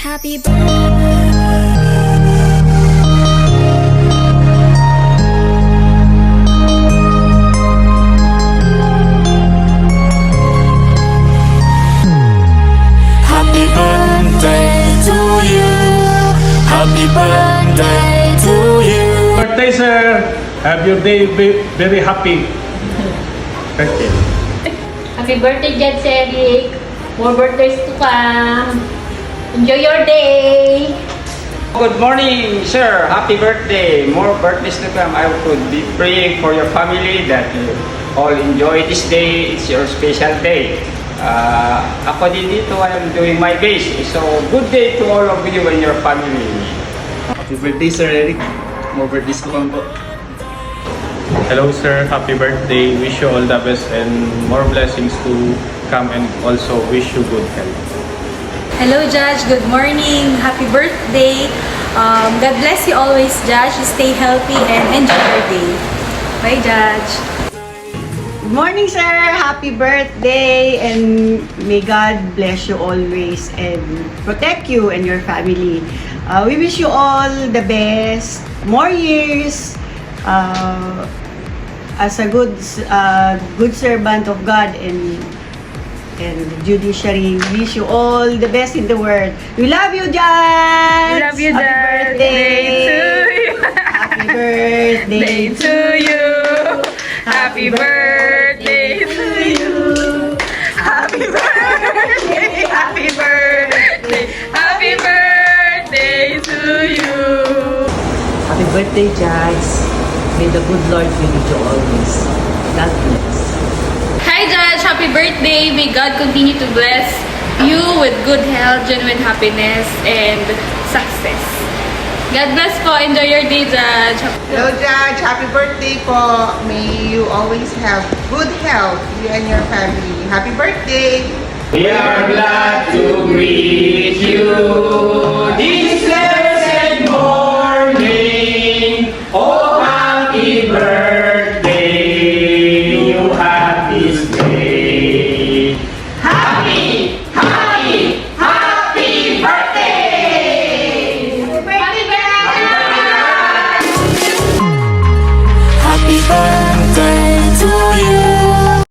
Happy birthday. Happy birthday to you. Happy birthday to you. Birthday, sir. Have your day very happy. Birthday. Happy birthday, Judge Eric. More birthdays to come. Enjoy your day. Good morning, sir. Happy birthday. More birthdays to come. I could be praying for your family that you all enjoy this day. It's your special day. Ako din dito, I am doing my best. So, good day to all of you and your family. Happy birthday, Sir Eric. More birthdays to come po. Hello, sir. Happy birthday. Wish you all the best and more blessings to come, and also wish you good health. Hello, Judge. Good morning. Happy birthday. God bless you always, Judge. Stay healthy and enjoy your day. Bye, Judge. Good morning, sir. Happy birthday, and may God bless you always and protect you and your family. We wish you all the best, more years as a good servant of God and judiciary. We wish you all the best in the world. We love you, Judge. We love you, Happy Judge. birthday Happy birthday to you. Happy birthday to you. Happy birthday. Happy birthday. Happy birthday to you. Happy birthday, Judge. May the good Lord be with you always. God bless. Hi, Judge. Happy birthday. May God continue to bless you with good health, genuine happiness, and success. God bless po. Enjoy your day, Judge. Hello, Judge. Happy birthday po. May you always have good health, you and your family. Happy birthday! We are glad to greet you this